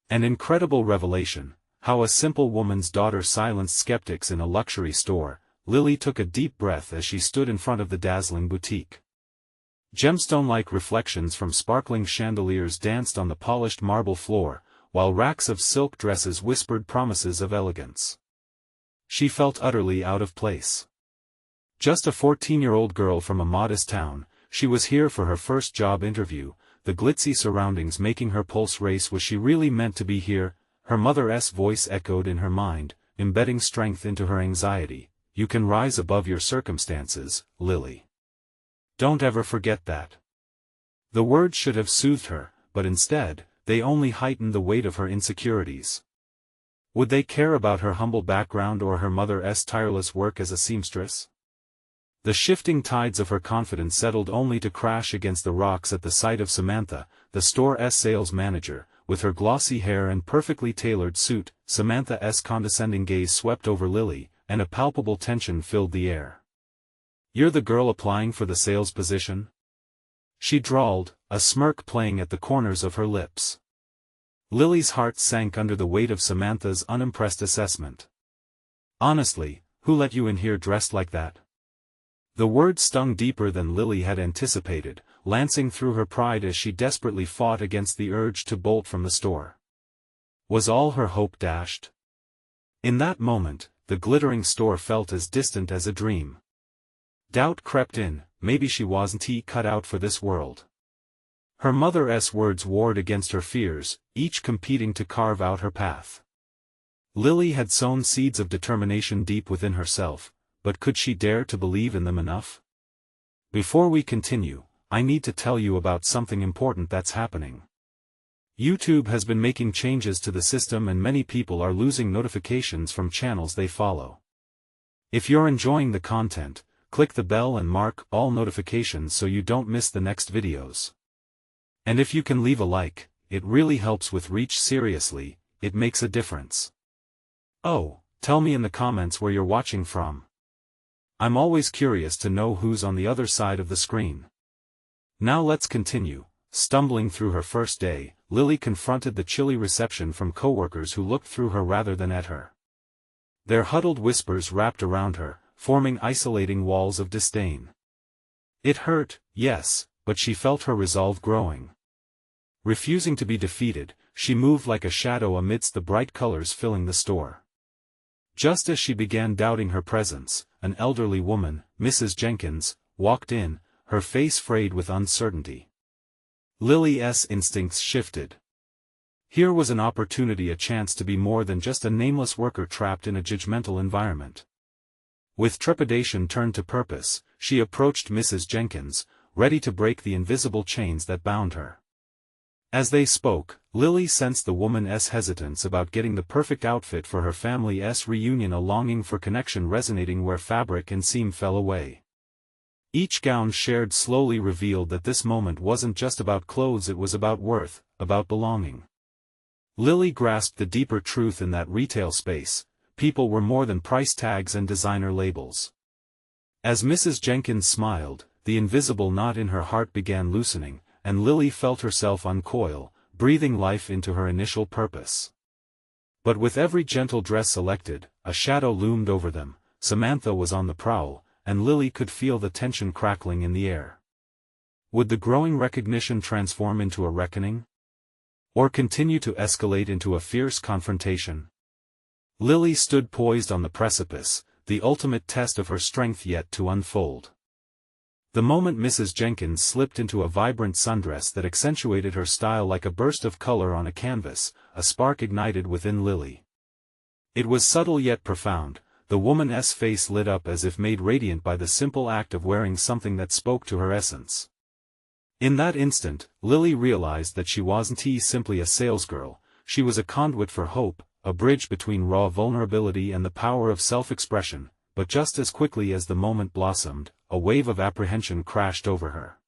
An incredible revelation, how a simple woman's daughter silenced skeptics in a luxury store. Lily took a deep breath as she stood in front of the dazzling boutique. Gemstone-like reflections from sparkling chandeliers danced on the polished marble floor, while racks of silk dresses whispered promises of elegance. She felt utterly out of place. Just a 14-year-old girl from a modest town, she was here for her first job interview, the glitzy surroundings making her pulse race. Was she really meant to be here? Her mother's voice echoed in her mind, embedding strength into her anxiety. You can rise above your circumstances, Lily. Don't ever forget that. The words should have soothed her, but instead, they only heightened the weight of her insecurities. Would they care about her humble background or her mother's tireless work as a seamstress? The shifting tides of her confidence settled only to crash against the rocks at the sight of Samantha, the store's sales manager, with her glossy hair and perfectly tailored suit. Samantha's condescending gaze swept over Lily, and a palpable tension filled the air. "You're the girl applying for the sales position?" she drawled, a smirk playing at the corners of her lips. Lily's heart sank under the weight of Samantha's unimpressed assessment. "Honestly, who let you in here dressed like that?" The word stung deeper than Lily had anticipated, lancing through her pride as she desperately fought against the urge to bolt from the store. Was all her hope dashed? In that moment, the glittering store felt as distant as a dream. Doubt crept in, maybe she wasn't cut out for this world. Her mother's words warred against her fears, each competing to carve out her path. Lily had sown seeds of determination deep within herself, but could she dare to believe in them enough? Before we continue, I need to tell you about something important that's happening. YouTube has been making changes to the system and many people are losing notifications from channels they follow. If you're enjoying the content, click the bell and mark all notifications so you don't miss the next videos. And if you can leave a like, it really helps with reach. Seriously, it makes a difference. Oh, tell me in the comments where you're watching from. I'm always curious to know who's on the other side of the screen. Now let's continue. Stumbling through her first day, Lily confronted the chilly reception from coworkers who looked through her rather than at her. Their huddled whispers wrapped around her, forming isolating walls of disdain. It hurt, yes, but she felt her resolve growing. Refusing to be defeated, she moved like a shadow amidst the bright colors filling the store. Just as she began doubting her presence, an elderly woman, Mrs. Jenkins, walked in, her face frayed with uncertainty. Lily's instincts shifted. Here was an opportunity, a chance to be more than just a nameless worker trapped in a judgmental environment. With trepidation turned to purpose, she approached Mrs. Jenkins, ready to break the invisible chains that bound her. As they spoke, Lily sensed the woman's hesitance about getting the perfect outfit for her family's reunion, a longing for connection resonating where fabric and seam fell away. Each gown shared slowly revealed that this moment wasn't just about clothes, it was about worth, about belonging. Lily grasped the deeper truth in that retail space: people were more than price tags and designer labels. As Mrs. Jenkins smiled, the invisible knot in her heart began loosening, and Lily felt herself uncoil, breathing life into her initial purpose. But with every gentle dress selected, a shadow loomed over them. Samantha was on the prowl, and Lily could feel the tension crackling in the air. Would the growing recognition transform into a reckoning? Or continue to escalate into a fierce confrontation? Lily stood poised on the precipice, the ultimate test of her strength yet to unfold. The moment Mrs. Jenkins slipped into a vibrant sundress that accentuated her style like a burst of color on a canvas, a spark ignited within Lily. It was subtle yet profound. The woman's face lit up as if made radiant by the simple act of wearing something that spoke to her essence. In that instant, Lily realized that she wasn't simply a salesgirl, she was a conduit for hope, a bridge between raw vulnerability and the power of self-expression. But just as quickly as the moment blossomed, a wave of apprehension crashed over her.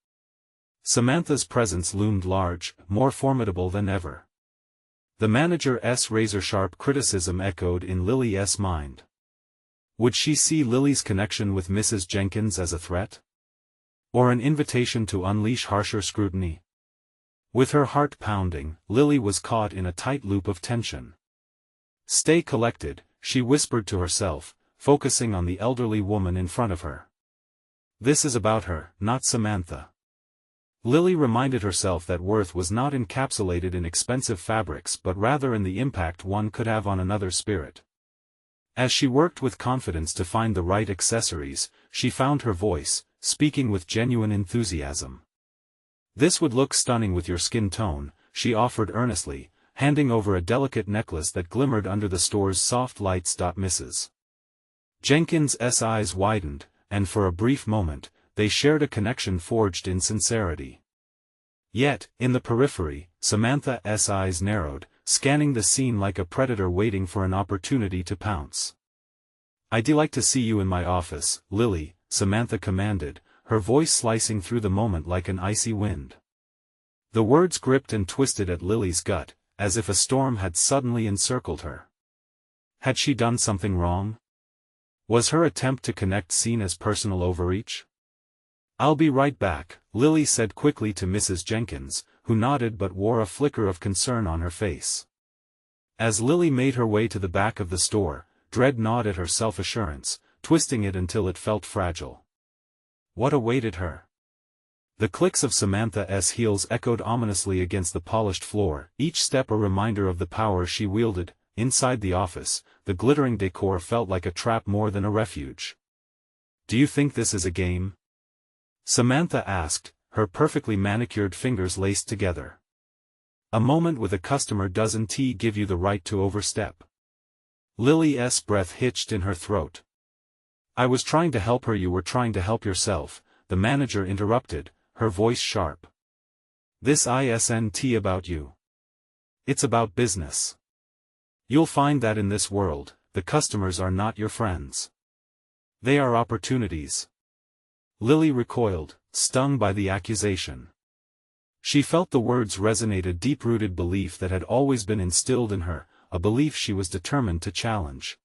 Samantha's presence loomed large, more formidable than ever. The manager's razor-sharp criticism echoed in Lily's mind. Would she see Lily's connection with Mrs. Jenkins as a threat? Or an invitation to unleash harsher scrutiny? With her heart pounding, Lily was caught in a tight loop of tension. "Stay collected," she whispered to herself, focusing on the elderly woman in front of her. "This is about her, not Samantha." Lily reminded herself that worth was not encapsulated in expensive fabrics but rather in the impact one could have on another's spirit. As she worked with confidence to find the right accessories, she found her voice, speaking with genuine enthusiasm. "This would look stunning with your skin tone," she offered earnestly, handing over a delicate necklace that glimmered under the store's soft lights. Mrs. Jenkins' eyes widened, and for a brief moment, they shared a connection forged in sincerity. Yet, in the periphery, Samantha's eyes narrowed, scanning the scene like a predator waiting for an opportunity to pounce. "I'd like to see you in my office, Lily," Samantha commanded, her voice slicing through the moment like an icy wind. The words gripped and twisted at Lily's gut, as if a storm had suddenly encircled her. Had she done something wrong? Was her attempt to connect seen as personal overreach? "I'll be right back," Lily said quickly to Mrs. Jenkins, who nodded but wore a flicker of concern on her face. As Lily made her way to the back of the store, dread gnawed at her self-assurance, twisting it until it felt fragile. What awaited her? The clicks of Samantha's heels echoed ominously against the polished floor, each step a reminder of the power she wielded. Inside the office, the glittering decor felt like a trap more than a refuge. "Do you think this is a game?" Samantha asked, her perfectly manicured fingers laced together. "A moment with a customer doesn't give you the right to overstep." Lily's breath hitched in her throat. "I was trying to help her. You were trying to help yourself," the manager interrupted, her voice sharp. "This isn't about you. It's about business. You'll find that in this world, the customers are not your friends. They are opportunities." Lily recoiled, stung by the accusation. She felt the words resonate a deep-rooted belief that had always been instilled in her, a belief she was determined to challenge.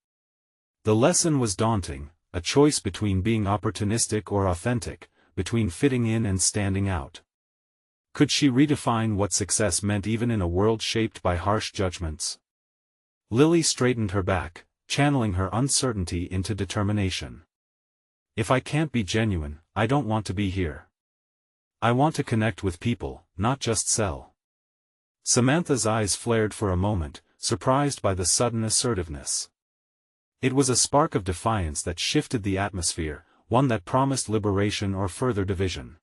The lesson was daunting, a choice between being opportunistic or authentic, between fitting in and standing out. Could she redefine what success meant even in a world shaped by harsh judgments? Lily straightened her back, channeling her uncertainty into determination. "If I can't be genuine, I don't want to be here. I want to connect with people, not just sell." Samantha's eyes flared for a moment, surprised by the sudden assertiveness. It was a spark of defiance that shifted the atmosphere, one that promised liberation or further division.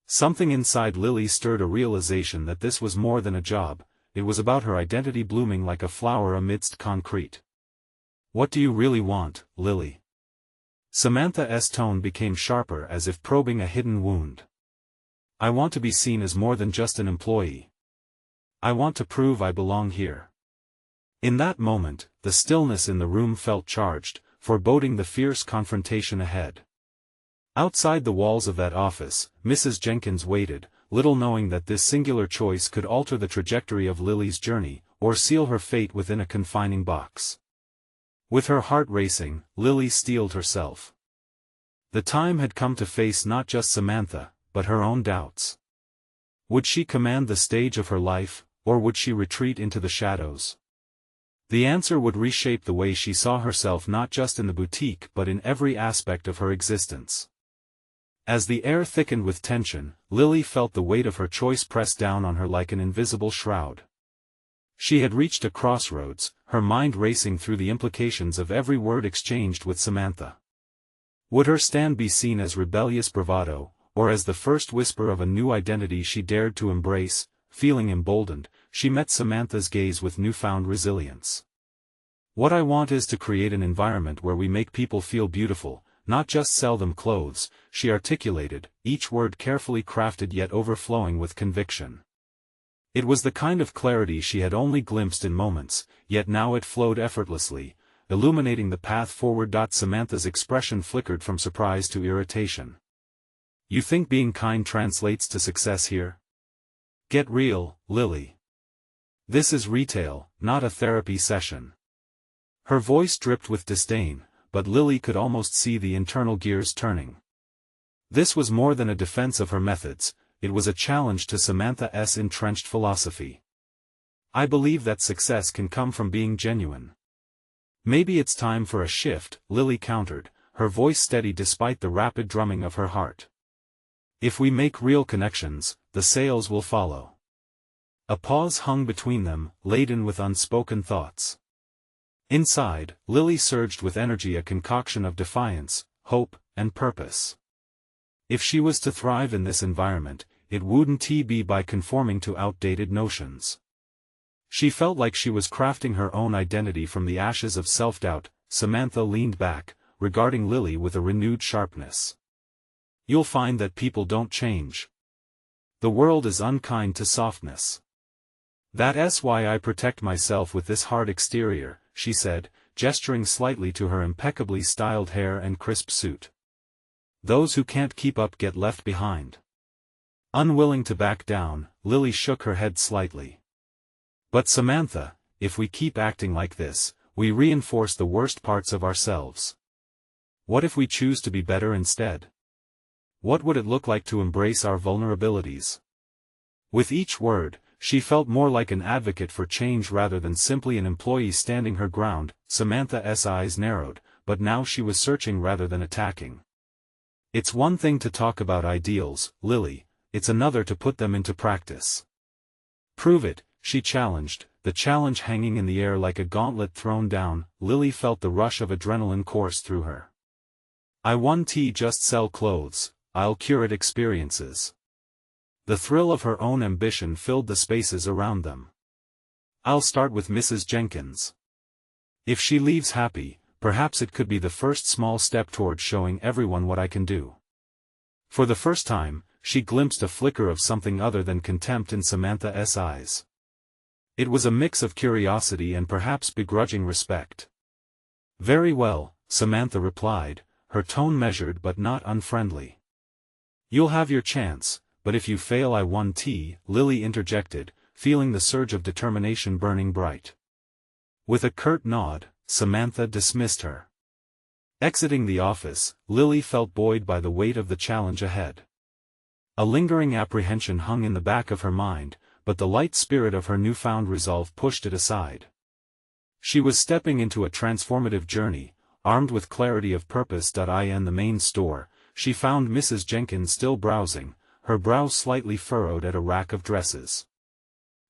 Something inside Lily stirred a realization that this was more than a job, it was about her identity blooming like a flower amidst concrete. "What do you really want, Lily?" Samantha's tone became sharper as if probing a hidden wound. "I want to be seen as more than just an employee. I want to prove I belong here." In that moment, the stillness in the room felt charged, foreboding the fierce confrontation ahead. Outside the walls of that office, Mrs. Jenkins waited, little knowing that this singular choice could alter the trajectory of Lily's journey, or seal her fate within a confining box. With her heart racing, Lily steeled herself. The time had come to face not just Samantha, but her own doubts. Would she command the stage of her life, or would she retreat into the shadows? The answer would reshape the way she saw herself not just in the boutique but in every aspect of her existence. As the air thickened with tension, Lily felt the weight of her choice press down on her like an invisible shroud. She had reached a crossroads, her mind racing through the implications of every word exchanged with Samantha. Would her stand be seen as rebellious bravado, or as the first whisper of a new identity she dared to embrace? Feeling emboldened, she met Samantha's gaze with newfound resilience. "What I want is to create an environment where we make people feel beautiful, not just sell them clothes," she articulated, each word carefully crafted yet overflowing with conviction. It was the kind of clarity she had only glimpsed in moments, yet now it flowed effortlessly, illuminating the path forward. Samantha's expression flickered from surprise to irritation. "You think being kind translates to success here? Get real, Lily. This is retail, not a therapy session." Her voice dripped with disdain, but Lily could almost see the internal gears turning. This was more than a defense of her methods, it was a challenge to Samantha's entrenched philosophy. I believe that success can come from being genuine. Maybe it's time for a shift, Lily countered, her voice steady despite the rapid drumming of her heart. If we make real connections, the sales will follow. A pause hung between them, laden with unspoken thoughts. Inside, Lily surged with energy, a concoction of defiance, hope, and purpose. If she was to thrive in this environment, it wouldn't be by conforming to outdated notions. She felt like she was crafting her own identity from the ashes of self-doubt. Samantha leaned back, regarding Lily with a renewed sharpness. You'll find that people don't change. The world is unkind to softness. That's why I protect myself with this hard exterior, she said, gesturing slightly to her impeccably styled hair and crisp suit. Those who can't keep up get left behind. Unwilling to back down, Lily shook her head slightly. But Samantha, if we keep acting like this, we reinforce the worst parts of ourselves. What if we choose to be better instead? What would it look like to embrace our vulnerabilities? With each word, she felt more like an advocate for change rather than simply an employee standing her ground. Samantha's eyes narrowed, but now she was searching rather than attacking. It's one thing to talk about ideals, Lily, it's another to put them into practice. Prove it, she challenged, the challenge hanging in the air like a gauntlet thrown down. Lily felt the rush of adrenaline course through her. I won't just sell clothes, I'll curate experiences. The thrill of her own ambition filled the spaces around them. I'll start with Mrs. Jenkins. If she leaves happy, perhaps it could be the first small step toward showing everyone what I can do. For the first time, she glimpsed a flicker of something other than contempt in Samantha's eyes. It was a mix of curiosity and perhaps begrudging respect. Very well, Samantha replied, her tone measured but not unfriendly. You'll have your chance, but if you fail I won't, Lily interjected, feeling the surge of determination burning bright. With a curt nod, Samantha dismissed her. Exiting the office, Lily felt buoyed by the weight of the challenge ahead. A lingering apprehension hung in the back of her mind, but the light spirit of her newfound resolve pushed it aside. She was stepping into a transformative journey, armed with clarity of purpose. In the main store, she found Mrs. Jenkins still browsing, her brow slightly furrowed at a rack of dresses.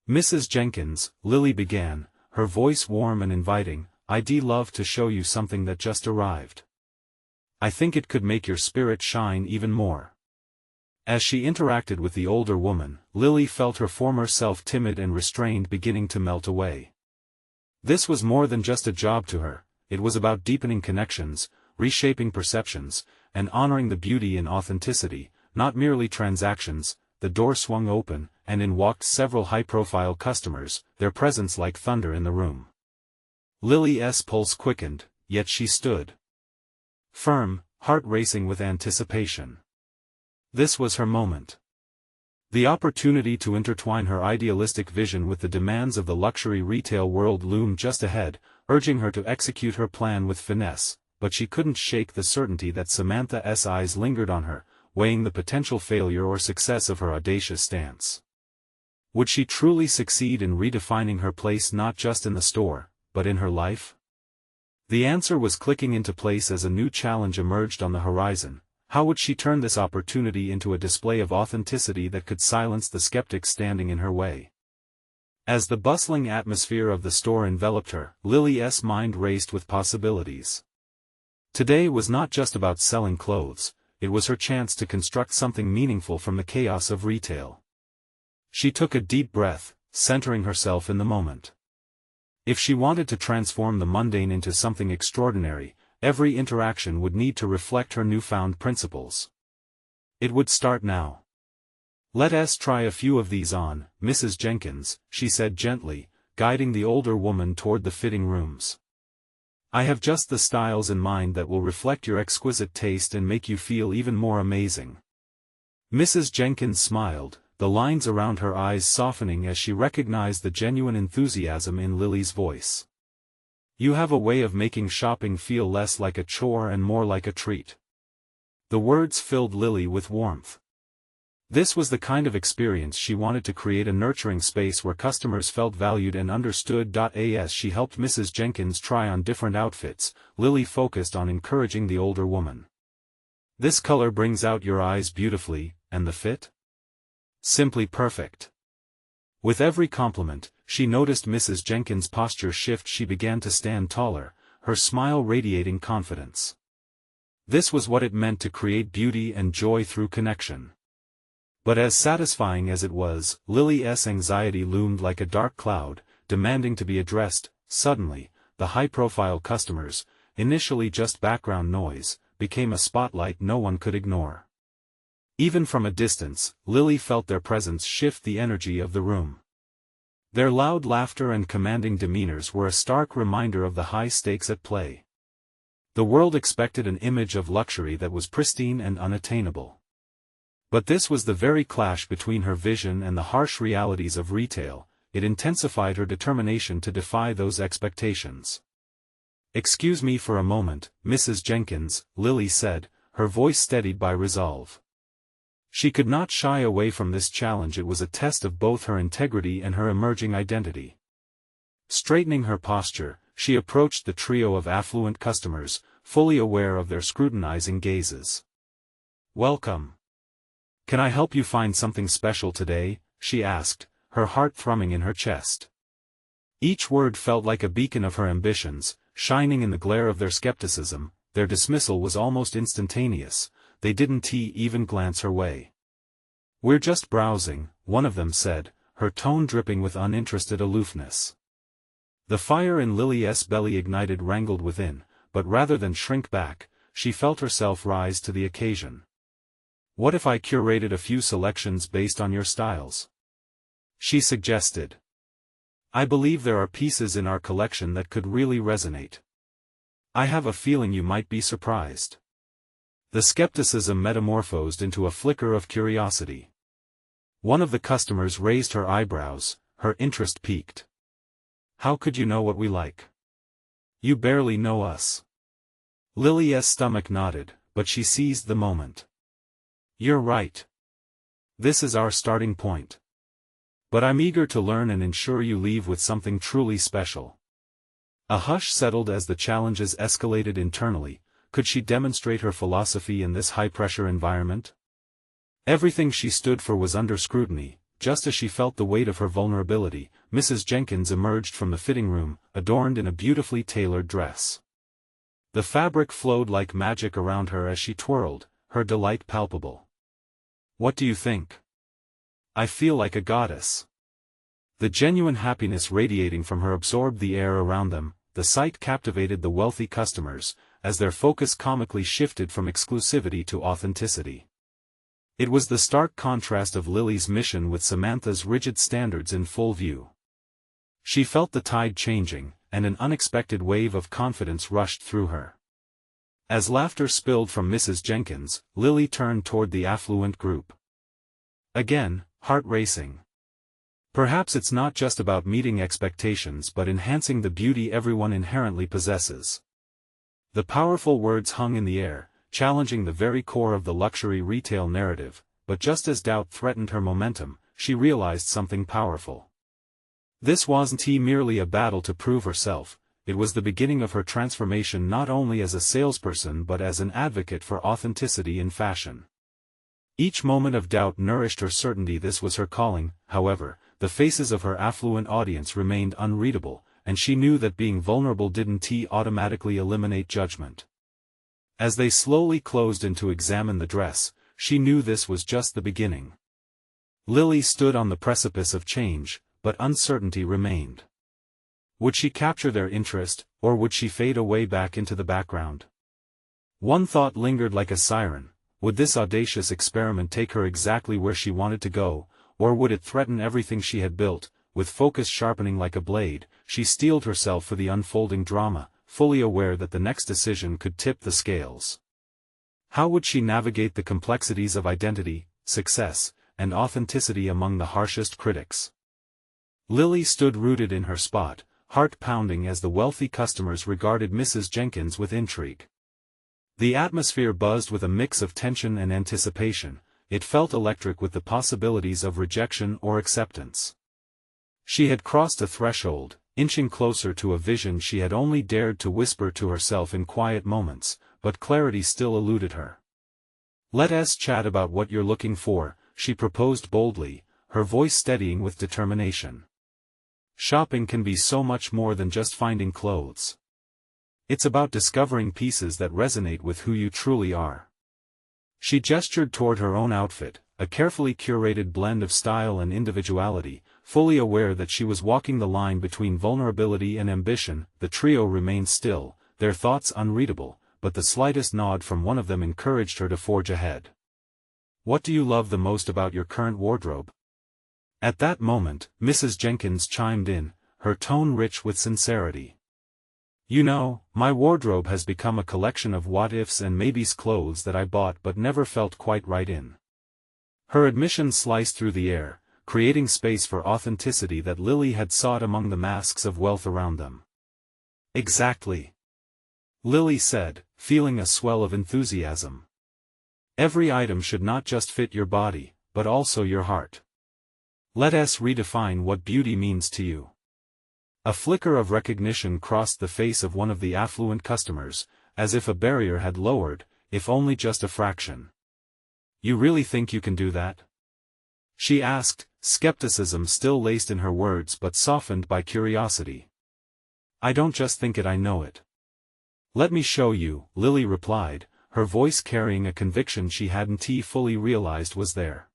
Mrs. Jenkins, Lily began, her voice warm and inviting, I'd love to show you something that just arrived. I think it could make your spirit shine even more. As she interacted with the older woman, Lily felt her former self, timid and restrained, beginning to melt away. This was more than just a job to her, it was about deepening connections, reshaping perceptions, and honoring the beauty in authenticity, not merely transactions. The door swung open, and in walked several high-profile customers, their presence like thunder in the room. Lily's pulse quickened, yet she stood firm, heart racing with anticipation. This was her moment. The opportunity to intertwine her idealistic vision with the demands of the luxury retail world loomed just ahead, urging her to execute her plan with finesse, but she couldn't shake the certainty that Samantha's eyes lingered on her, weighing the potential failure or success of her audacious stance. Would she truly succeed in redefining her place not just in the store, but in her life? The answer was clicking into place as a new challenge emerged on the horizon. How would she turn this opportunity into a display of authenticity that could silence the skeptics standing in her way? As the bustling atmosphere of the store enveloped her, Lily's mind raced with possibilities. Today was not just about selling clothes, it was her chance to construct something meaningful from the chaos of retail. She took a deep breath, centering herself in the moment. If she wanted to transform the mundane into something extraordinary, every interaction would need to reflect her newfound principles. It would start now. Let us try a few of these on, Mrs. Jenkins, she said gently, guiding the older woman toward the fitting rooms. I have just the styles in mind that will reflect your exquisite taste and make you feel even more amazing. Mrs. Jenkins smiled, the lines around her eyes softening as she recognized the genuine enthusiasm in Lily's voice. You have a way of making shopping feel less like a chore and more like a treat. The words filled Lily with warmth. This was the kind of experience she wanted to create, a nurturing space where customers felt valued and understood. As she helped Mrs. Jenkins try on different outfits, Lily focused on encouraging the older woman. This color brings out your eyes beautifully, and the fit? Simply perfect. With every compliment, she noticed Mrs. Jenkins' posture shift. She began to stand taller, her smile radiating confidence. This was what it meant to create beauty and joy through connection. But as satisfying as it was, Lily's anxiety loomed like a dark cloud, demanding to be addressed. Suddenly, the high-profile customers, initially just background noise, became a spotlight no one could ignore. Even from a distance, Lily felt their presence shift the energy of the room. Their loud laughter and commanding demeanors were a stark reminder of the high stakes at play. The world expected an image of luxury that was pristine and unattainable. But this was the very clash between her vision and the harsh realities of retail. It intensified her determination to defy those expectations. "Excuse me for a moment, Mrs. Jenkins," Lily said, her voice steadied by resolve. She could not shy away from this challenge. It was a test of both her integrity and her emerging identity. Straightening her posture, she approached the trio of affluent customers, fully aware of their scrutinizing gazes. "Welcome. Can I help you find something special today?" she asked, her heart thrumming in her chest. Each word felt like a beacon of her ambitions, shining in the glare of their skepticism. Their dismissal was almost instantaneous. They didn't even glance her way. "We're just browsing," one of them said, her tone dripping with uninterested aloofness. The fire in Lily's belly ignited, wrangled within, but rather than shrink back, she felt herself rise to the occasion. "What if I curated a few selections based on your styles?" she suggested. "I believe there are pieces in our collection that could really resonate. I have a feeling you might be surprised." The skepticism metamorphosed into a flicker of curiosity. One of the customers raised her eyebrows, her interest piqued. "How could you know what we like? You barely know us." Lily's stomach nodded, but she seized the moment. "You're right. This is our starting point. But I'm eager to learn and ensure you leave with something truly special." A hush settled as the challenges escalated internally. Could she demonstrate her philosophy in this high-pressure environment? Everything she stood for was under scrutiny. Just as she felt the weight of her vulnerability, Mrs. Jenkins emerged from the fitting room, adorned in a beautifully tailored dress. The fabric flowed like magic around her as she twirled, her delight palpable. "What do you think? I feel like a goddess." The genuine happiness radiating from her absorbed the air around them. The sight captivated the wealthy customers, as their focus comically shifted from exclusivity to authenticity. It was the stark contrast of Lily's mission with Samantha's rigid standards in full view. She felt the tide changing, and an unexpected wave of confidence rushed through her. As laughter spilled from Mrs. Jenkins, Lily turned toward the affluent group. Again, heart racing. Perhaps it's not just about meeting expectations but enhancing the beauty everyone inherently possesses. The powerful words hung in the air, challenging the very core of the luxury retail narrative, but just as doubt threatened her momentum, she realized something powerful. This wasn't merely a battle to prove herself, it was the beginning of her transformation, not only as a salesperson but as an advocate for authenticity in fashion. Each moment of doubt nourished her certainty this was her calling. However, the faces of her affluent audience remained unreadable, and she knew that being vulnerable didn't automatically eliminate judgment. As they slowly closed in to examine the dress, she knew this was just the beginning. Lily stood on the precipice of change, but uncertainty remained. Would she capture their interest, or would she fade away back into the background? One thought lingered like a siren: would this audacious experiment take her exactly where she wanted to go, or would it threaten everything she had built? With focus sharpening like a blade, she steeled herself for the unfolding drama, fully aware that the next decision could tip the scales. How would she navigate the complexities of identity, success, and authenticity among the harshest critics? Lily stood rooted in her spot, heart pounding as the wealthy customers regarded Mrs. Jenkins with intrigue. The atmosphere buzzed with a mix of tension and anticipation. it felt electric with the possibilities of rejection or acceptance. She had crossed a threshold, inching closer to a vision she had only dared to whisper to herself in quiet moments, but clarity still eluded her. "Let's chat about what you're looking for," she proposed boldly, her voice steadying with determination. "Shopping can be so much more than just finding clothes. It's about discovering pieces that resonate with who you truly are." She gestured toward her own outfit, a carefully curated blend of style and individuality, fully aware that she was walking the line between vulnerability and ambition. The trio remained still, their thoughts unreadable, but the slightest nod from one of them encouraged her to forge ahead. "What do you love the most about your current wardrobe?" At that moment, Mrs. Jenkins chimed in, her tone rich with sincerity. "You know, my wardrobe has become a collection of what-ifs and maybes, clothes that I bought but never felt quite right in." Her admission sliced through the air, creating space for authenticity that Lily had sought among the masks of wealth around them. "Exactly," Lily said, feeling a swell of enthusiasm. "Every item should not just fit your body, but also your heart. Let's redefine what beauty means to you." A flicker of recognition crossed the face of one of the affluent customers, as if a barrier had lowered, if only just a fraction. "You really think you can do that?" she asked, skepticism still laced in her words but softened by curiosity. "I don't just think it, I know it." "Let me show you," Lily replied, her voice carrying a conviction she hadn't fully realized was there.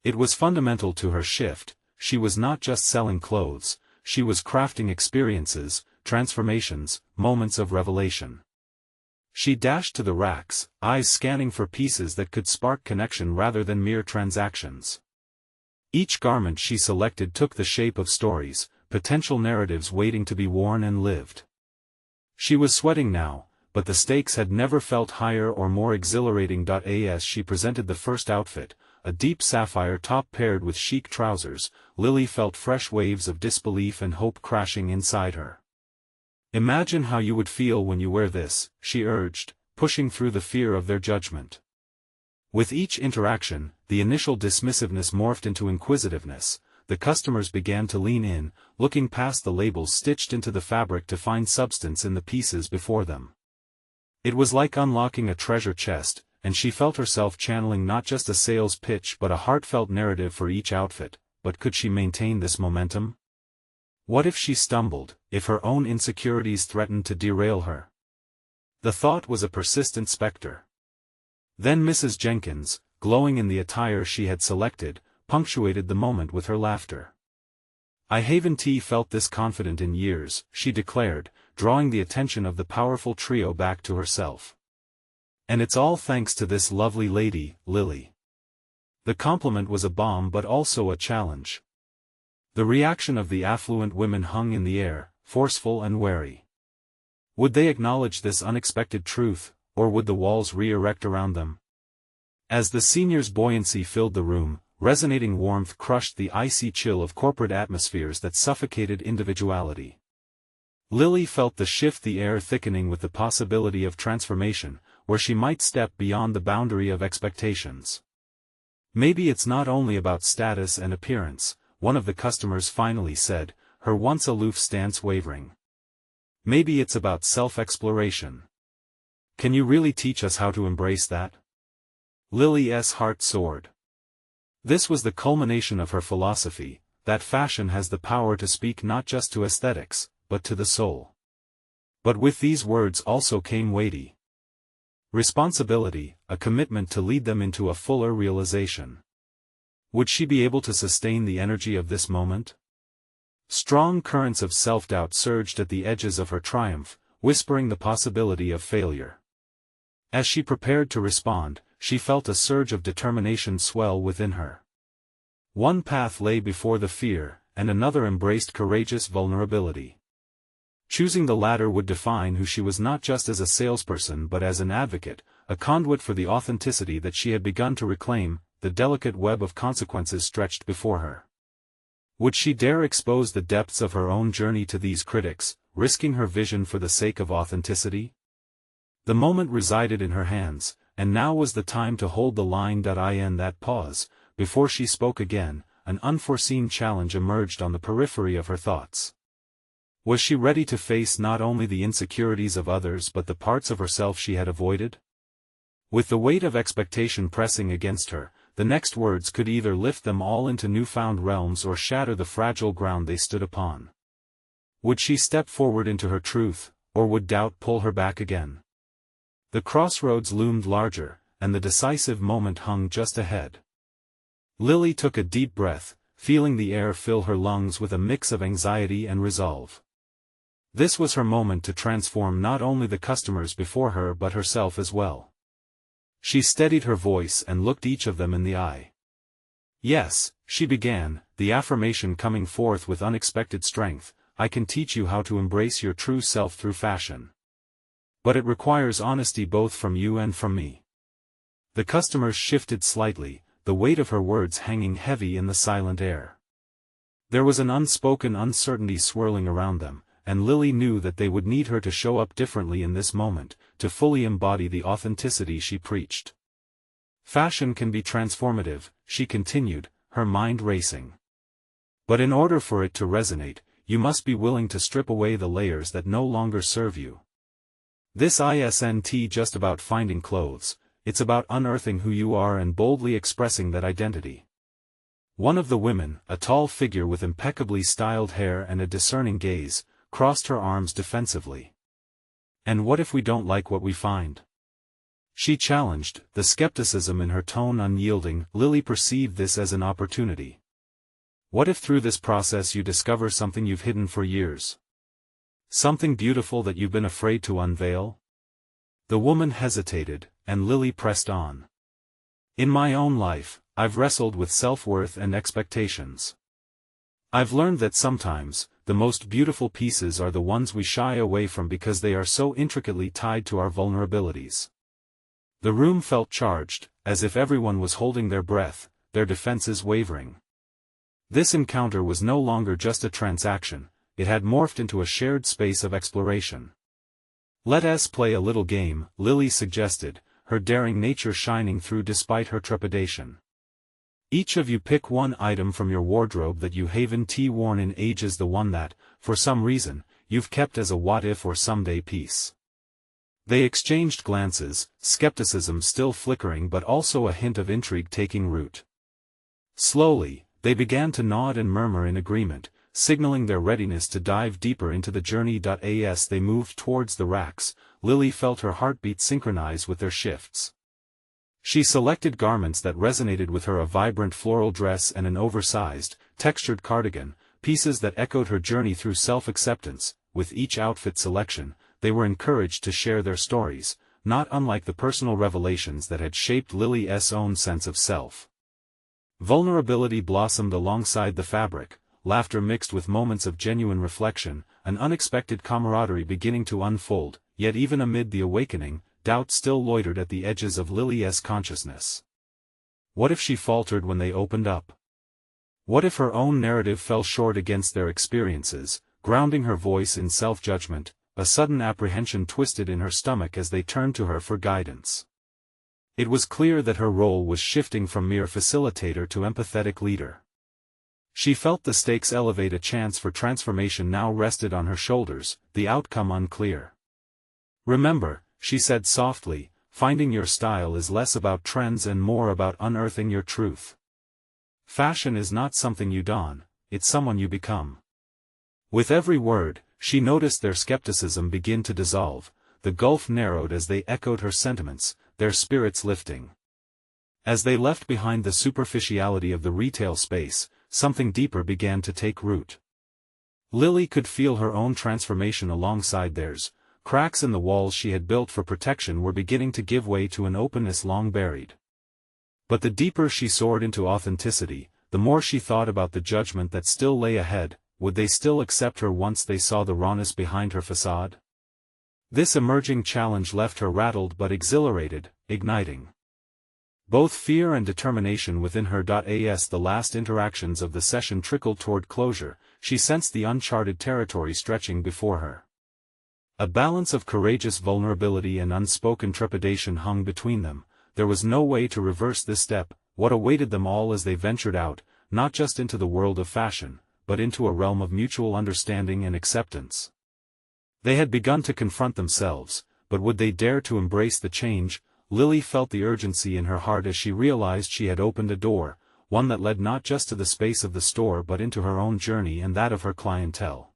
It was fundamental to her shift. She was not just selling clothes, she was crafting experiences, transformations, moments of revelation. She dashed to the racks, eyes scanning for pieces that could spark connection rather than mere transactions. Each garment she selected took the shape of stories, potential narratives waiting to be worn and lived. She was sweating now, but the stakes had never felt higher or more exhilarating. As she presented the first outfit, a deep sapphire top paired with chic trousers, Lily felt fresh waves of disbelief and hope crashing inside her. "Imagine how you would feel when you wear this," she urged, pushing through the fear of their judgment. With each interaction, the initial dismissiveness morphed into inquisitiveness. The customers began to lean in, looking past the labels stitched into the fabric to find substance in the pieces before them. It was like unlocking a treasure chest, and she felt herself channeling not just a sales pitch but a heartfelt narrative for each outfit. But could she maintain this momentum? What if she stumbled, if her own insecurities threatened to derail her? The thought was a persistent specter. Then Mrs. Jenkins, glowing in the attire she had selected, punctuated the moment with her laughter. "I haven't felt this confident in years," she declared, drawing the attention of the powerful trio back to herself. "And it's all thanks to this lovely lady, Lily." The compliment was a bomb but also a challenge. The reaction of the affluent women hung in the air, forceful and wary. Would they acknowledge this unexpected truth, or would the walls re-erect around them? As the seniors' buoyancy filled the room, resonating warmth crushed the icy chill of corporate atmospheres that suffocated individuality. Lily felt the shift, the air thickening with the possibility of transformation, where she might step beyond the boundary of expectations. "Maybe it's not only about status and appearance," one of the customers finally said, her once aloof stance wavering. "Maybe it's about self-exploration. Can you really teach us how to embrace that?" Lily's heart soared. This was the culmination of her philosophy, that fashion has the power to speak not just to aesthetics, but to the soul. But with these words also came weighty responsibility, a commitment to lead them into a fuller realization. Would she be able to sustain the energy of this moment? Strong currents of self-doubt surged at the edges of her triumph, whispering the possibility of failure. As she prepared to respond, she felt a surge of determination swell within her. One path lay before the fear, and another embraced courageous vulnerability. Choosing the latter would define who she was not just as a salesperson but as an advocate, a conduit for the authenticity that she had begun to reclaim. The delicate web of consequences stretched before her. Would she dare expose the depths of her own journey to these critics, risking her vision for the sake of authenticity? The moment resided in her hands, and now was the time to hold the line. In that pause, before she spoke again, an unforeseen challenge emerged on the periphery of her thoughts. Was she ready to face not only the insecurities of others but the parts of herself she had avoided? With the weight of expectation pressing against her, the next words could either lift them all into newfound realms or shatter the fragile ground they stood upon. Would she step forward into her truth, or would doubt pull her back again? The crossroads loomed larger, and the decisive moment hung just ahead. Lily took a deep breath, feeling the air fill her lungs with a mix of anxiety and resolve. This was her moment to transform not only the customers before her but herself as well. She steadied her voice and looked each of them in the eye. "Yes," she began, the affirmation coming forth with unexpected strength, "I can teach you how to embrace your true self through fashion. But it requires honesty both from you and from me." The customers shifted slightly, the weight of her words hanging heavy in the silent air. There was an unspoken uncertainty swirling around them, and Lily knew that they would need her to show up differently in this moment, to fully embody the authenticity she preached. "Fashion can be transformative," she continued, her mind racing. "But in order for it to resonate, you must be willing to strip away the layers that no longer serve you. This isn't just about finding clothes, it's about unearthing who you are and boldly expressing that identity." One of the women, a tall figure with impeccably styled hair and a discerning gaze, crossed her arms defensively. "And what if we don't like what we find?" she challenged, the skepticism in her tone unyielding. Lily perceived this as an opportunity. "What if through this process you discover something you've hidden for years? Something beautiful that you've been afraid to unveil?" The woman hesitated, and Lily pressed on. "In my own life, I've wrestled with self-worth and expectations. I've learned that sometimes, the most beautiful pieces are the ones we shy away from because they are so intricately tied to our vulnerabilities." The room felt charged, as if everyone was holding their breath, their defenses wavering. This encounter was no longer just a transaction, it had morphed into a shared space of exploration. "Let us play a little game," Lily suggested, her daring nature shining through despite her trepidation. "Each of you pick one item from your wardrobe that you haven't worn in ages, the one that, for some reason, you've kept as a what-if or someday piece." They exchanged glances, skepticism still flickering but also a hint of intrigue taking root. Slowly, they began to nod and murmur in agreement, signaling their readiness to dive deeper into the journey. As they moved towards the racks, Lily felt her heartbeat synchronize with their shifts. She selected garments that resonated with her, a vibrant floral dress and an oversized, textured cardigan, pieces that echoed her journey through self-acceptance. With each outfit selection, they were encouraged to share their stories, not unlike the personal revelations that had shaped Lily's own sense of self. Vulnerability blossomed alongside the fabric, laughter mixed with moments of genuine reflection, an unexpected camaraderie beginning to unfold, yet even amid the awakening, doubt still loitered at the edges of Lily's consciousness. What if she faltered when they opened up? What if her own narrative fell short against their experiences, grounding her voice in self-judgment? A sudden apprehension twisted in her stomach as they turned to her for guidance. It was clear that her role was shifting from mere facilitator to empathetic leader. She felt the stakes elevate, a chance for transformation now rested on her shoulders, the outcome unclear. "Remember," she said softly, "finding your style is less about trends and more about unearthing your truth. Fashion is not something you don, it's someone you become." With every word, she noticed their skepticism begin to dissolve, the gulf narrowed as they echoed her sentiments, their spirits lifting. As they left behind the superficiality of the retail space, something deeper began to take root. Lily could feel her own transformation alongside theirs. Cracks in the walls she had built for protection were beginning to give way to an openness long buried. But the deeper she soared into authenticity, the more she thought about the judgment that still lay ahead. Would they still accept her once they saw the rawness behind her facade? This emerging challenge left her rattled but exhilarated, igniting both fear and determination within her. As the last interactions of the session trickled toward closure, she sensed the uncharted territory stretching before her. A balance of courageous vulnerability and unspoken trepidation hung between them. There was no way to reverse this step. What awaited them all as they ventured out, not just into the world of fashion, but into a realm of mutual understanding and acceptance. They had begun to confront themselves, but would they dare to embrace the change? Lily felt the urgency in her heart as she realized she had opened a door, one that led not just to the space of the store but into her own journey and that of her clientele.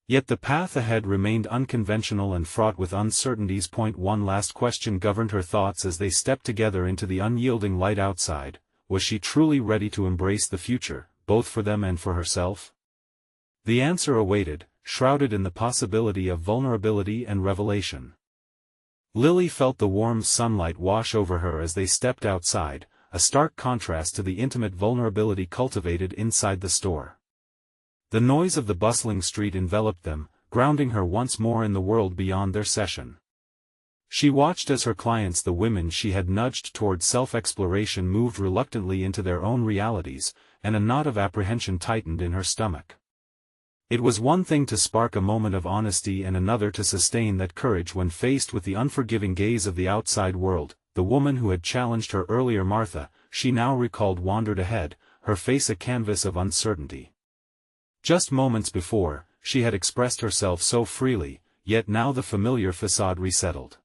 Yet the path ahead remained unconventional and fraught with uncertainties. One last question governed her thoughts as they stepped together into the unyielding light outside. Was she truly ready to embrace the future, both for them and for herself? The answer awaited, shrouded in the possibility of vulnerability and revelation. Lily felt the warm sunlight wash over her as they stepped outside, a stark contrast to the intimate vulnerability cultivated inside the store. The noise of the bustling street enveloped them, grounding her once more in the world beyond their session. She watched as her clients, the women she had nudged toward self-exploration, moved reluctantly into their own realities, and a knot of apprehension tightened in her stomach. It was one thing to spark a moment of honesty and another to sustain that courage when faced with the unforgiving gaze of the outside world. The woman who had challenged her earlier, Martha, she now recalled, wandered ahead, her face a canvas of uncertainty. Just moments before, she had expressed herself so freely, yet now the familiar facade resettled.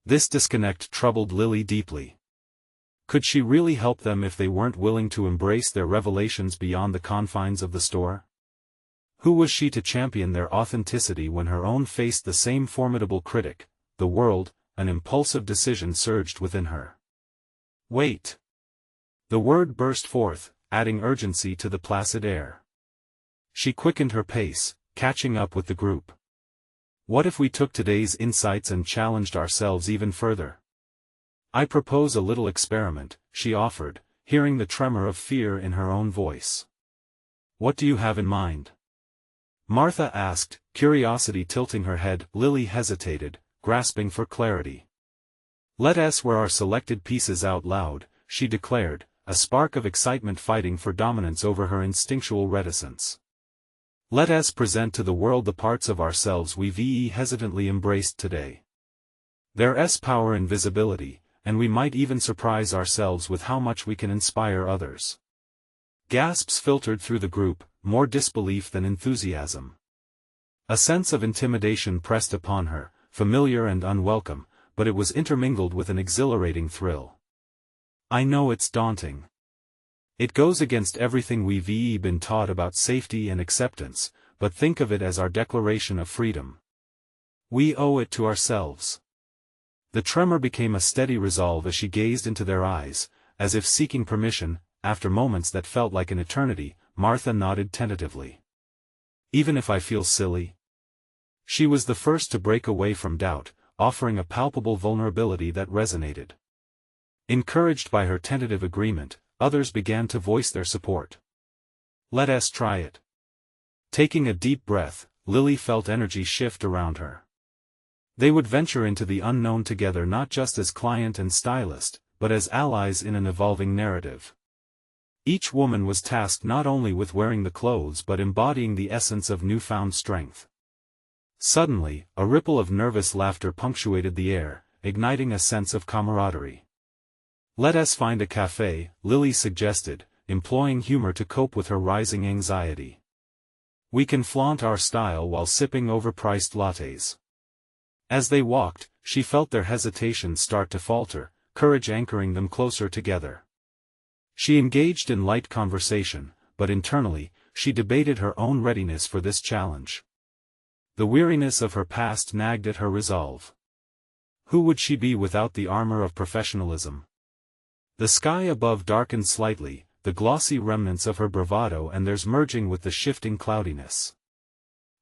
This disconnect troubled Lily deeply. Could she really help them if they weren't willing to embrace their revelations beyond the confines of the store? Who was she to champion their authenticity when her own faced the same formidable critic, the world? An impulsive decision surged within her. Wait! The word burst forth, adding urgency to the placid air. She quickened her pace, catching up with the group. What if we took today's insights and challenged ourselves even further? I propose a little experiment, she offered, hearing the tremor of fear in her own voice. What do you have in mind? Martha asked, curiosity tilting her head. Lily hesitated, grasping for clarity. Let us wear our selected pieces out loud, she declared, a spark of excitement fighting for dominance over her instinctual reticence. Let us present to the world the parts of ourselves we've hesitantly embraced today. There's power in visibility, and we might even surprise ourselves with how much we can inspire others. Gasps filtered through the group, more disbelief than enthusiasm. A sense of intimidation pressed upon her, familiar and unwelcome, but it was intermingled with an exhilarating thrill. I know it's daunting. It goes against everything we've been taught about safety and acceptance, but think of it as our declaration of freedom. We owe it to ourselves. The tremor became a steady resolve as she gazed into their eyes, as if seeking permission. After moments that felt like an eternity, Martha nodded tentatively. Even if I feel silly? She was the first to break away from doubt, offering a palpable vulnerability that resonated. Encouraged by her tentative agreement, others began to voice their support. Let us try it. Taking a deep breath, Lily felt energy shift around her. They would venture into the unknown together, not just as client and stylist, but as allies in an evolving narrative. Each woman was tasked not only with wearing the clothes but embodying the essence of newfound strength. Suddenly, a ripple of nervous laughter punctuated the air, igniting a sense of camaraderie. Let us find a cafe, Lily suggested, employing humor to cope with her rising anxiety. We can flaunt our style while sipping overpriced lattes. As they walked, she felt their hesitation start to falter, courage anchoring them closer together. She engaged in light conversation, but internally, she debated her own readiness for this challenge. The weariness of her past nagged at her resolve. Who would she be without the armor of professionalism? The sky above darkened slightly, the glossy remnants of her bravado and theirs merging with the shifting cloudiness.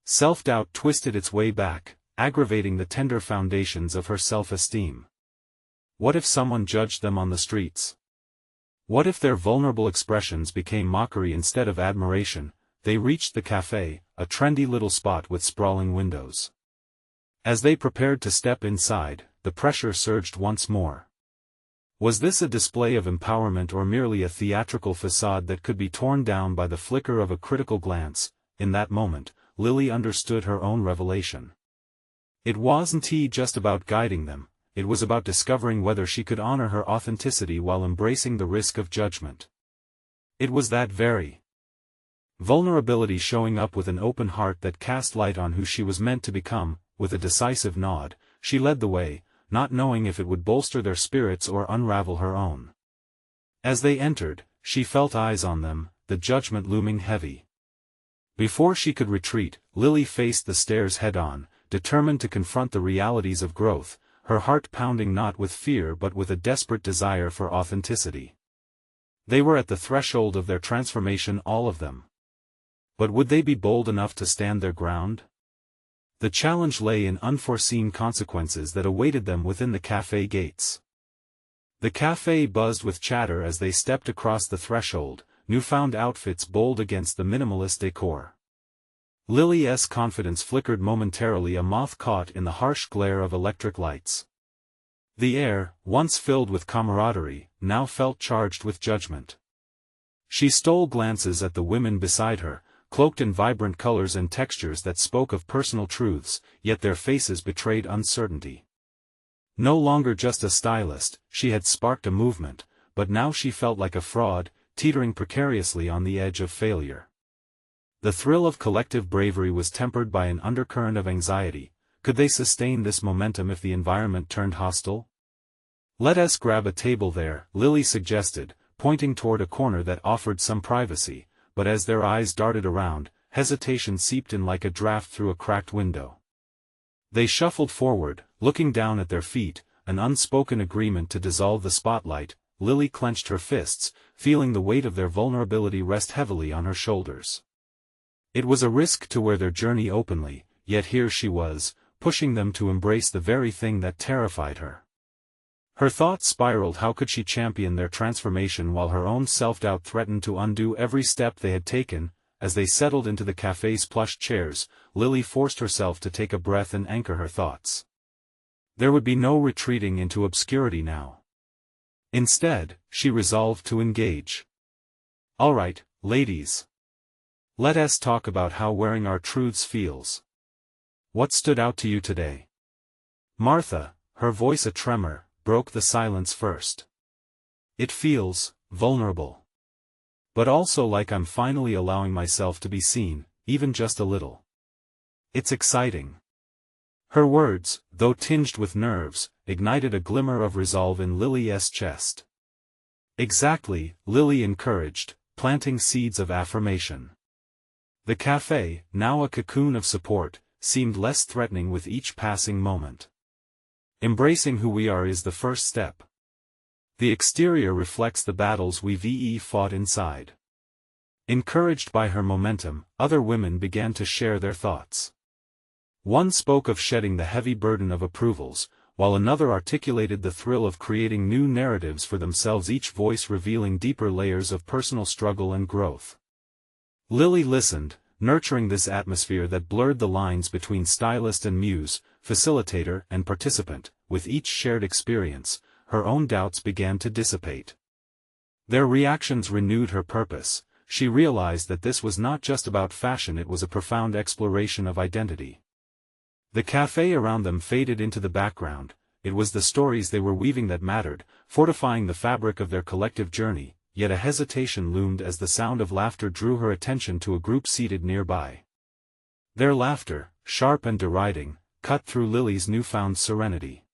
Self-doubt twisted its way back, aggravating the tender foundations of her self-esteem. What if someone judged them on the streets? What if their vulnerable expressions became mockery instead of admiration? They reached the cafe, a trendy little spot with sprawling windows. As they prepared to step inside, the pressure surged once more. Was this a display of empowerment or merely a theatrical facade that could be torn down by the flicker of a critical glance? In that moment, Lily understood her own revelation. It wasn't just about guiding them, it was about discovering whether she could honor her authenticity while embracing the risk of judgment. It was that very vulnerability, showing up with an open heart, that cast light on who she was meant to become. With a decisive nod, she led the way, not knowing if it would bolster their spirits or unravel her own. As they entered, she felt eyes on them, the judgment looming heavy. Before she could retreat, Lily faced the stairs head-on, determined to confront the realities of growth, her heart pounding not with fear but with a desperate desire for authenticity. They were at the threshold of their transformation, all of them. But would they be bold enough to stand their ground? The challenge lay in unforeseen consequences that awaited them within the cafe gates. The cafe buzzed with chatter as they stepped across the threshold, newfound outfits bold against the minimalist decor. Lily's confidence flickered momentarily, a moth caught in the harsh glare of electric lights. The air, once filled with camaraderie, now felt charged with judgment. She stole glances at the women beside her, cloaked in vibrant colors and textures that spoke of personal truths, yet their faces betrayed uncertainty. No longer just a stylist, she had sparked a movement, but now she felt like a fraud, teetering precariously on the edge of failure. The thrill of collective bravery was tempered by an undercurrent of anxiety. Could they sustain this momentum if the environment turned hostile? "Let us grab a table there," Lily suggested, pointing toward a corner that offered some privacy, but as their eyes darted around, hesitation seeped in like a draft through a cracked window. They shuffled forward, looking down at their feet, an unspoken agreement to dissolve the spotlight. Lily clenched her fists, feeling the weight of their vulnerability rest heavily on her shoulders. It was a risk to wear their journey openly, yet here she was, pushing them to embrace the very thing that terrified her. Her thoughts spiraled. How could she champion their transformation while her own self-doubt threatened to undo every step they had taken? As they settled into the cafe's plush chairs, Lily forced herself to take a breath and anchor her thoughts. There would be no retreating into obscurity now. Instead, she resolved to engage. "All right, ladies. Let us talk about how wearing our truths feels. What stood out to you today?" Martha, her voice a tremor, broke the silence first. "It feels vulnerable. But also like I'm finally allowing myself to be seen, even just a little. It's exciting." Her words, though tinged with nerves, ignited a glimmer of resolve in Lily's chest. "Exactly," Lily encouraged, planting seeds of affirmation. The cafe, now a cocoon of support, seemed less threatening with each passing moment. Embracing who we are is the first step. The exterior reflects the battles we've fought inside. Encouraged by her momentum, other women began to share their thoughts. One spoke of shedding the heavy burden of approvals, while another articulated the thrill of creating new narratives for themselves, each voice revealing deeper layers of personal struggle and growth. Lily listened, nurturing this atmosphere that blurred the lines between stylist and muse, facilitator and participant. With each shared experience, her own doubts began to dissipate. Their reactions renewed her purpose. She realized that this was not just about fashion, it was a profound exploration of identity. The cafe around them faded into the background. It was the stories they were weaving that mattered, fortifying the fabric of their collective journey. Yet a hesitation loomed as the sound of laughter drew her attention to a group seated nearby. Their laughter, sharp and deriding, cut through Lily's newfound serenity.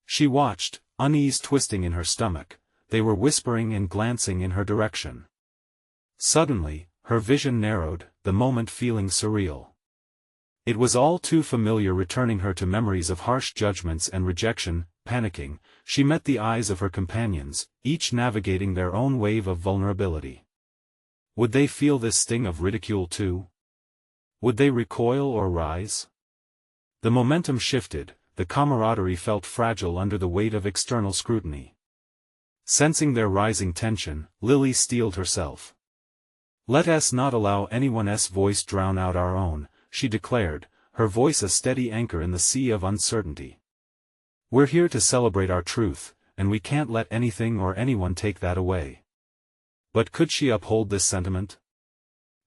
She watched, unease twisting in her stomach. They were whispering and glancing in her direction. Suddenly, her vision narrowed, the moment feeling surreal. It was all too familiar, returning her to memories of harsh judgments and rejection. Panicking, she met the eyes of her companions, each navigating their own wave of vulnerability. Would they feel this sting of ridicule too? Would they recoil or rise? The momentum shifted, the camaraderie felt fragile under the weight of external scrutiny. Sensing their rising tension, Lily steeled herself. "Let us not allow anyone's voice drown out our own," she declared, her voice a steady anchor in the sea of uncertainty. "We're here to celebrate our truth, and we can't let anything or anyone take that away." But could she uphold this sentiment?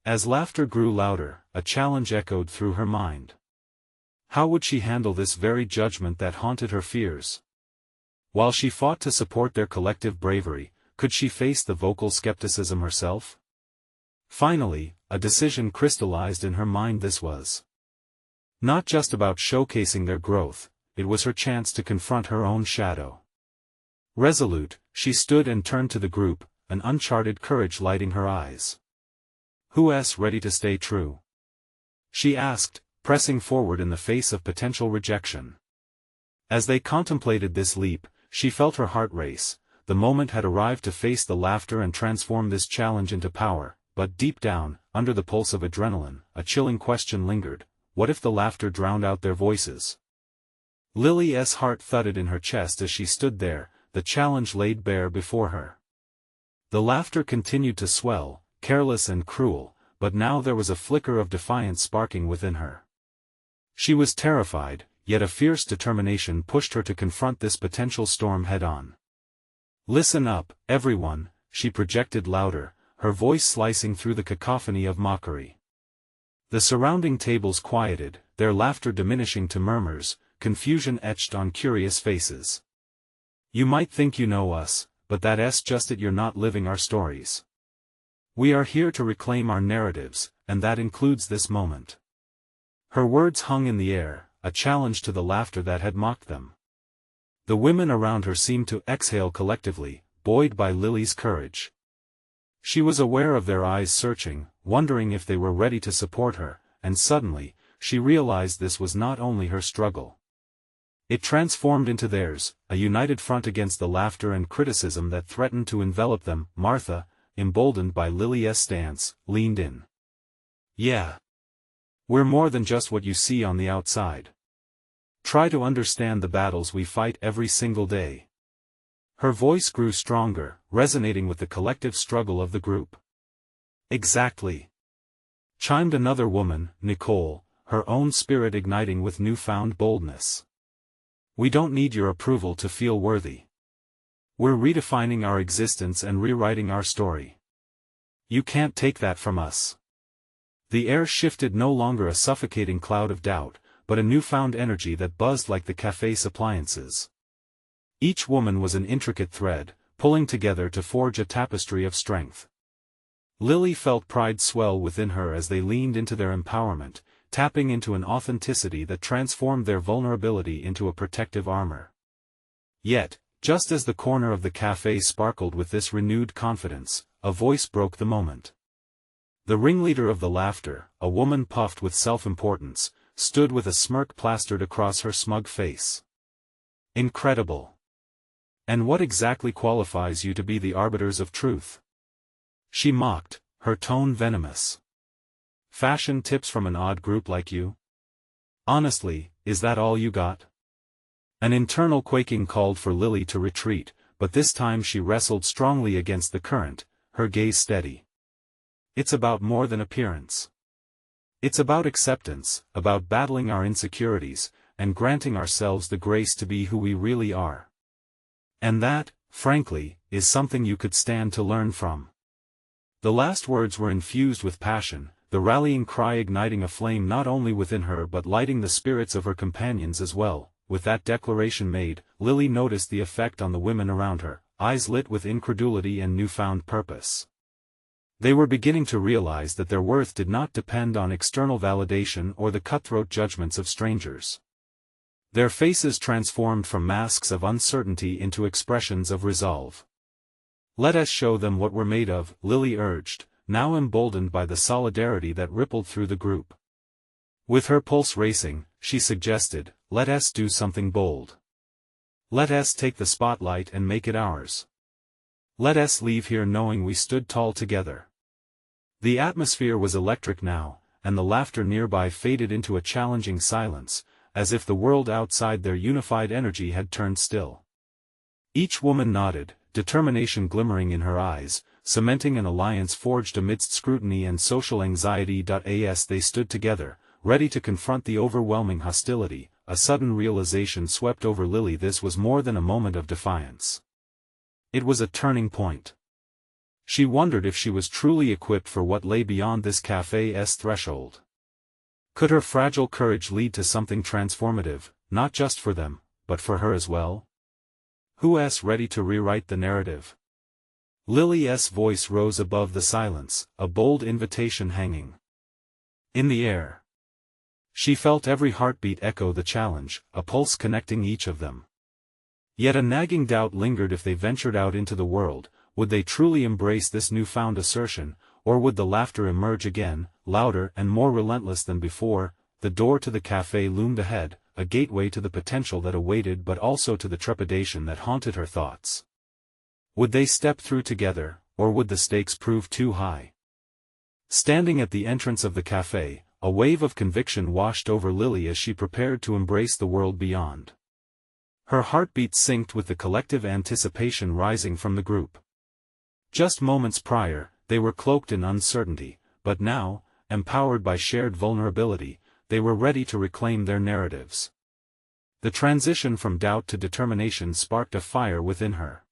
As laughter grew louder, a challenge echoed through her mind. How would she handle this very judgment that haunted her fears? While she fought to support their collective bravery, could she face the vocal skepticism herself? Finally, a decision crystallized in her mind. This was not just about showcasing their growth, it was her chance to confront her own shadow. Resolute, she stood and turned to the group, an uncharted courage lighting her eyes. "Who's ready to stay true?" she asked, pressing forward in the face of potential rejection. As they contemplated this leap, she felt her heart race. The moment had arrived to face the laughter and transform this challenge into power, but deep down, under the pulse of adrenaline, a chilling question lingered: what if the laughter drowned out their voices? Lily's heart thudded in her chest as she stood there, the challenge laid bare before her. The laughter continued to swell, careless and cruel, but now there was a flicker of defiance sparking within her. She was terrified, yet a fierce determination pushed her to confront this potential storm head-on. "Listen up, everyone," she projected louder, her voice slicing through the cacophony of mockery. The surrounding tables quieted, their laughter diminishing to murmurs, confusion etched on curious faces. "You might think you know us, but that's just it. You're not living our stories. We are here to reclaim our narratives, and that includes this moment." Her words hung in the air, a challenge to the laughter that had mocked them. The women around her seemed to exhale collectively, buoyed by Lily's courage. She was aware of their eyes searching, wondering if they were ready to support her, and suddenly, she realized this was not only her struggle. It transformed into theirs, a united front against the laughter and criticism that threatened to envelop them. Martha, emboldened by Lily's stance, leaned in. "Yeah. We're more than just what you see on the outside. Try to understand the battles we fight every single day." Her voice grew stronger, resonating with the collective struggle of the group. "Exactly," chimed another woman, Nicole, her own spirit igniting with newfound boldness. "We don't need your approval to feel worthy. We're redefining our existence and rewriting our story. You can't take that from us." The air shifted, no longer a suffocating cloud of doubt, but a newfound energy that buzzed like the cafe's appliances. Each woman was an intricate thread, pulling together to forge a tapestry of strength. Lily felt pride swell within her as they leaned into their empowerment, tapping into an authenticity that transformed their vulnerability into a protective armor. Yet, just as the corner of the cafe sparkled with this renewed confidence, a voice broke the moment. The ringleader of the laughter, a woman puffed with self-importance, stood with a smirk plastered across her smug face. "Incredible. And what exactly qualifies you to be the arbiters of truth?" she mocked, her tone venomous. "Fashion tips from an odd group like you? Honestly, is that all you got?" An internal quaking called for Lily to retreat, but this time she wrestled strongly against the current, her gaze steady. "It's about more than appearance. It's about acceptance, about battling our insecurities, and granting ourselves the grace to be who we really are. And that, frankly, is something you could stand to learn from." The last words were infused with passion, the rallying cry igniting a flame not only within her but lighting the spirits of her companions as well. With that declaration made, Lily noticed the effect on the women around her, eyes lit with incredulity and newfound purpose. They were beginning to realize that their worth did not depend on external validation or the cutthroat judgments of strangers. Their faces transformed from masks of uncertainty into expressions of resolve. "Let us show them what we're made of," Lily urged, now emboldened by the solidarity that rippled through the group. With her pulse racing, she suggested, "Let us do something bold. Let us take the spotlight and make it ours. Let us leave here knowing we stood tall together." The atmosphere was electric now, and the laughter nearby faded into a challenging silence, as if the world outside their unified energy had turned still. Each woman nodded, determination glimmering in her eyes, cementing an alliance forged amidst scrutiny and social anxiety. As they stood together, ready to confront the overwhelming hostility, a sudden realization swept over Lily. This was more than a moment of defiance. It was a turning point. She wondered if she was truly equipped for what lay beyond this cafe's threshold. Could her fragile courage lead to something transformative, not just for them, but for her as well? Who's ready to rewrite the narrative? Lily's voice rose above the silence, a bold invitation hanging in the air. She felt every heartbeat echo the challenge, a pulse connecting each of them. Yet a nagging doubt lingered. If they ventured out into the world, would they truly embrace this newfound assertion, or would the laughter emerge again, louder and more relentless than before? The door to the cafe loomed ahead, a gateway to the potential that awaited but also to the trepidation that haunted her thoughts. Would they step through together, or would the stakes prove too high? Standing at the entrance of the cafe, a wave of conviction washed over Lily as she prepared to embrace the world beyond. Her heartbeat synced with the collective anticipation rising from the group. Just moments prior, they were cloaked in uncertainty, but now, empowered by shared vulnerability, they were ready to reclaim their narratives. The transition from doubt to determination sparked a fire within her.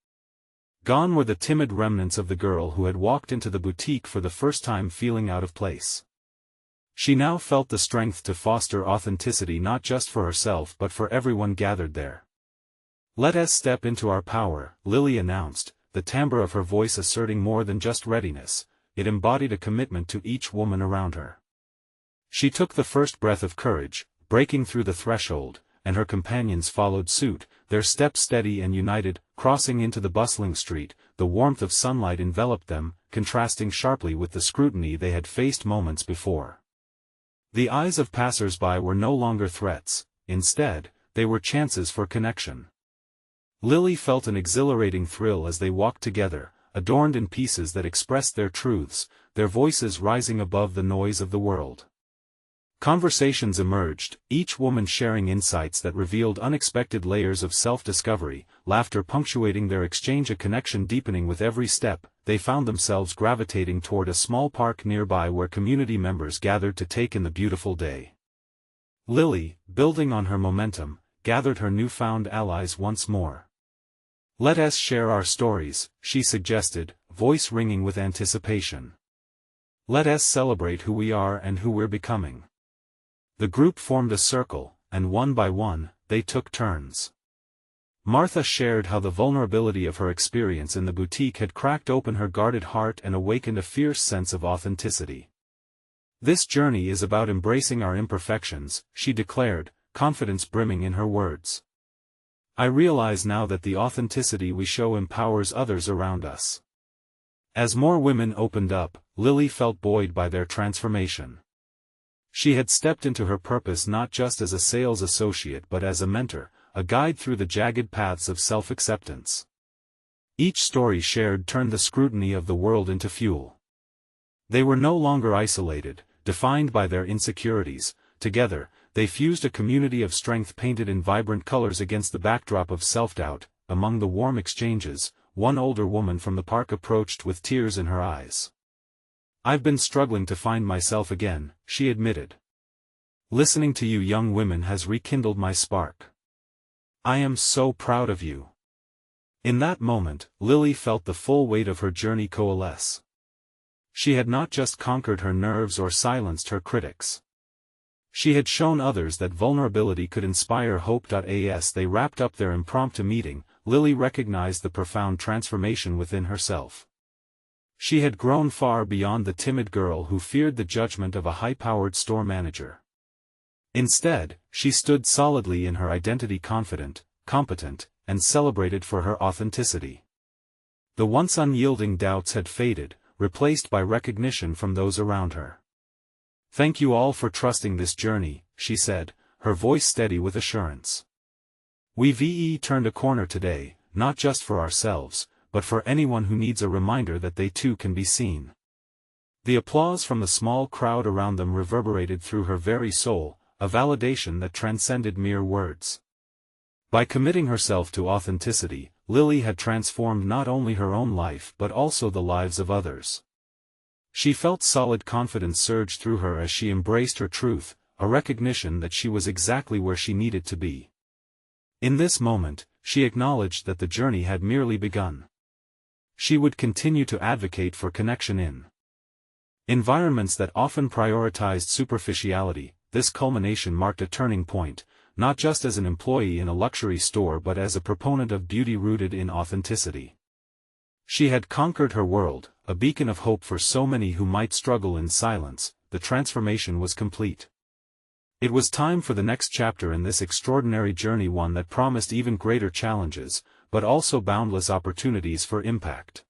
Gone were the timid remnants of the girl who had walked into the boutique for the first time feeling out of place. She now felt the strength to foster authenticity not just for herself but for everyone gathered there. "Let us step into our power," Lily announced, the timbre of her voice asserting more than just readiness, it embodied a commitment to each woman around her. She took the first breath of courage, breaking through the threshold, and her companions followed suit, their steps steady and united. Crossing into the bustling street, the warmth of sunlight enveloped them, contrasting sharply with the scrutiny they had faced moments before. The eyes of passers-by were no longer threats, instead, they were chances for connection. Lily felt an exhilarating thrill as they walked together, adorned in pieces that expressed their truths, their voices rising above the noise of the world. Conversations emerged, each woman sharing insights that revealed unexpected layers of self-discovery, laughter punctuating their exchange, a connection deepening with every step. They found themselves gravitating toward a small park nearby where community members gathered to take in the beautiful day. Lily, building on her momentum, gathered her newfound allies once more. "Let us share our stories," she suggested, voice ringing with anticipation. "Let us celebrate who we are and who we're becoming." The group formed a circle, and one by one, they took turns. Martha shared how the vulnerability of her experience in the boutique had cracked open her guarded heart and awakened a fierce sense of authenticity. "This journey is about embracing our imperfections," she declared, confidence brimming in her words. "I realize now that the authenticity we show empowers others around us." As more women opened up, Lily felt buoyed by their transformation. She had stepped into her purpose not just as a sales associate but as a mentor, a guide through the jagged paths of self-acceptance. Each story shared turned the scrutiny of the world into fuel. They were no longer isolated, defined by their insecurities. Together, they fused a community of strength painted in vibrant colors against the backdrop of self-doubt. Among the warm exchanges, one older woman from the park approached with tears in her eyes. "I've been struggling to find myself again," she admitted. "Listening to you young women has rekindled my spark. I am so proud of you." In that moment, Lily felt the full weight of her journey coalesce. She had not just conquered her nerves or silenced her critics. She had shown others that vulnerability could inspire hope. As they wrapped up their impromptu meeting, Lily recognized the profound transformation within herself. She had grown far beyond the timid girl who feared the judgment of a high-powered store manager. Instead, she stood solidly in her identity, confident, competent, and celebrated for her authenticity. The once unyielding doubts had faded, replaced by recognition from those around her. "Thank you all for trusting this journey," she said, her voice steady with assurance. "We've turned a corner today, not just for ourselves, but for anyone who needs a reminder that they too can be seen." The applause from the small crowd around them reverberated through her very soul, a validation that transcended mere words. By committing herself to authenticity, Lily had transformed not only her own life but also the lives of others. She felt solid confidence surge through her as she embraced her truth, a recognition that she was exactly where she needed to be. In this moment, she acknowledged that the journey had merely begun. She would continue to advocate for connection in environments that often prioritized superficiality, this culmination marked a turning point, not just as an employee in a luxury store but as a proponent of beauty rooted in authenticity. She had conquered her world, a beacon of hope for so many who might struggle in silence. The transformation was complete. It was time for the next chapter in this extraordinary journey, one that promised even greater challenges, but also boundless opportunities for impact.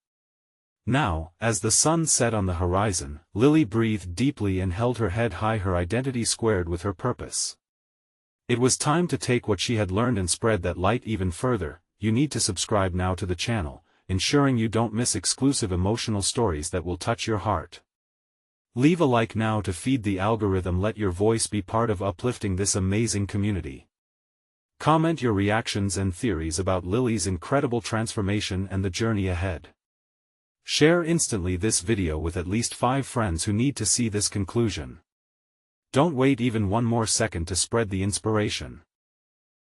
Now, as the sun set on the horizon, Lily breathed deeply and held her head high, her identity squared with her purpose. It was time to take what she had learned and spread that light even further. You need to subscribe now to the channel, ensuring you don't miss exclusive emotional stories that will touch your heart. Leave a like now to feed the algorithm. Let your voice be part of uplifting this amazing community. Comment your reactions and theories about Lily's incredible transformation and the journey ahead. Share instantly this video with at least 5 friends who need to see this conclusion. Don't wait even one more second to spread the inspiration.